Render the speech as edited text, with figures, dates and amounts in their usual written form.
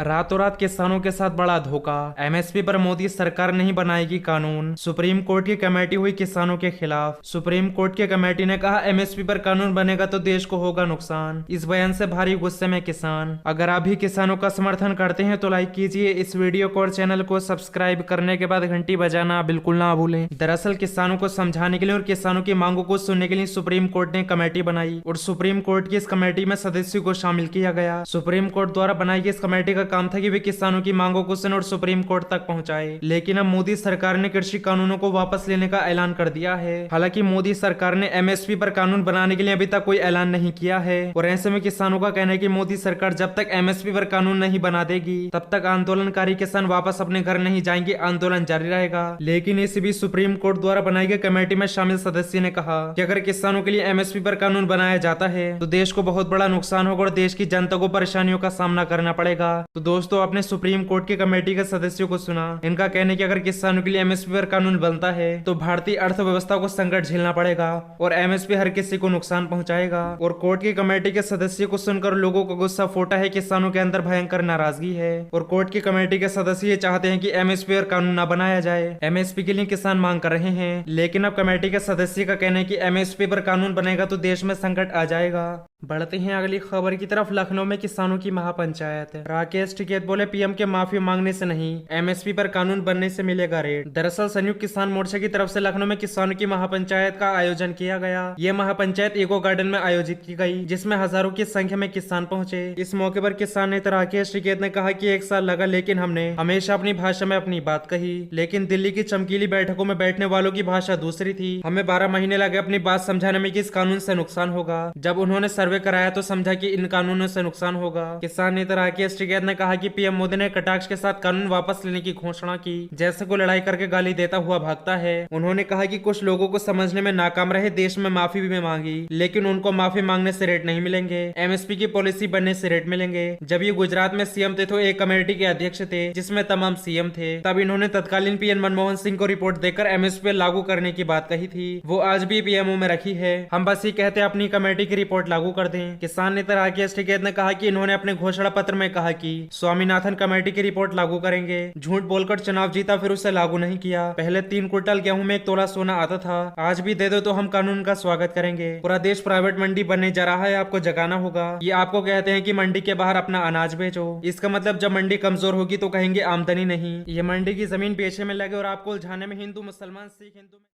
रातों रात किसानों के साथ बड़ा धोखा। एमएसपी पर मोदी सरकार नहीं बनाएगी कानून। सुप्रीम कोर्ट की कमेटी हुई किसानों के खिलाफ। सुप्रीम कोर्ट की कमेटी ने कहा एमएसपी पर कानून बनेगा तो देश को होगा नुकसान। इस बयान से भारी गुस्से में किसान। अगर आप भी किसानों का समर्थन करते हैं तो लाइक कीजिए इस वीडियो को और चैनल को सब्सक्राइब करने के बाद घंटी बजाना बिल्कुल ना भूलें। दरअसल किसानों को समझाने के लिए और किसानों की मांगों को सुनने के लिए सुप्रीम कोर्ट ने कमेटी बनाई और सुप्रीम कोर्ट की इस कमेटी में सदस्यों को शामिल किया गया। सुप्रीम कोर्ट द्वारा बनाई गई इस कमेटी का काम था कि वे किसानों की मांगों को सुने और सुप्रीम कोर्ट तक पहुंचाए। लेकिन अब मोदी सरकार ने कृषि कानूनों को वापस लेने का ऐलान कर दिया है। हालांकि मोदी सरकार ने एमएसपी पर कानून बनाने के लिए अभी तक कोई ऐलान नहीं किया है और ऐसे में किसानों का कहना है कि मोदी सरकार जब तक एमएसपी पर कानून नहीं बना देगी तब तक आंदोलनकारी किसान वापस अपने घर नहीं जाएंगे, आंदोलन जारी रहेगा। लेकिन इस बीच सुप्रीम कोर्ट द्वारा बनाई गई कमेटी में शामिल सदस्य ने कहा कि अगर किसानों के लिए एमएसपी पर कानून बनाया जाता है तो देश को बहुत बड़ा नुकसान होगा और देश की जनता को परेशानियों का सामना करना पड़ेगा। तो दोस्तों, आपने सुप्रीम कोर्ट की कमेटी के सदस्यों को सुना। इनका कहना है कि अगर किसानों के लिए एमएसपी पर कानून बनता है तो भारतीय अर्थव्यवस्था को संकट झेलना पड़ेगा और एमएसपी हर किसी को नुकसान पहुंचाएगा। और कोर्ट की कमेटी के सदस्यों को सुनकर लोगों को गुस्सा फूटा है, किसानों के अंदर भयंकर नाराजगी है और कोर्ट की कमेटी के सदस्य ये चाहते हैं कि एमएसपी पर कानून न बनाया जाए। एमएसपी के लिए किसान मांग कर रहे हैं, लेकिन अब कमेटी के सदस्य का कहना है कि एमएसपी पर कानून बनेगा तो देश में संकट आ जाएगा। बढ़ते हैं अगली खबर की तरफ। लखनऊ में किसानों की महापंचायत। राकेश टिकैत बोले पीएम के माफी मांगने से नहीं, एमएसपी पर कानून बनने से मिलेगा रेट। दरअसल संयुक्त किसान मोर्चा की तरफ से लखनऊ में किसानों की महापंचायत का आयोजन किया गया। ये महापंचायत इको गार्डन में आयोजित की गई जिसमें हजारों की संख्या में किसान पहुंचे। इस मौके पर किसान नेता राकेश टिकैत ने कहा कि 1 साल लगा लेकिन हमने हमेशा अपनी भाषा में अपनी बात कही, लेकिन दिल्ली की चमकीली बैठकों में बैठने वालों की भाषा दूसरी थी। हमें 12 महीने लगे अपनी बात समझाने में कि इस कानून से नुकसान होगा। जब उन्होंने सर्वे कराया तो समझा कि इन कानूनों से नुकसान होगा। किसान नेता राकेश टिकैत ने कहा कि पीएम मोदी ने कटाक्ष के साथ कानून वापस लेने की घोषणा की, जैसे को लड़ाई करके गाली देता हुआ भागता है। उन्होंने कहा कि कुछ लोगों को समझने में नाकाम रहे, देश में माफी भी मांगी, लेकिन उनको माफी मांगने से रेट नहीं मिलेंगे, एमएसपी की पॉलिसी बनने से रेट मिलेंगे। जब ये गुजरात में सीएम थे तो एक कमेटी के अध्यक्ष थे जिसमें तमाम सीएम थे। तब इन्होंने तत्कालीन पीएम मनमोहन सिंह को रिपोर्ट देकर एमएसपी लागू करने की बात कही थी। वो आज भी पीएमओ में रखी है। हम बस ये कहते हैं अपनी कमेटी की रिपोर्ट लागू कर दें। किसान नेता राकेश टिकैत ने कहा कि इन्होंने अपने घोषणा पत्र में कहा कि स्वामीनाथन कमेटी की रिपोर्ट लागू करेंगे। झूठ बोलकर चुनाव जीता फिर उसे लागू नहीं किया। पहले 3 क्विंटल गेहूं में 1 तोला सोना आता था, आज भी दे दो तो हम कानून का स्वागत करेंगे। पूरा देश प्राइवेट मंडी बनने जा रहा है, आपको जगाना होगा। ये आपको कहते हैं कि मंडी के बाहर अपना अनाज बेचो। इसका मतलब जब मंडी कमजोर होगी तो कहेंगे आमदनी नहीं। ये मंडी की जमीन बेचने में लगे और आपको उलझाने में हिंदू मुसलमान सिख हिंदू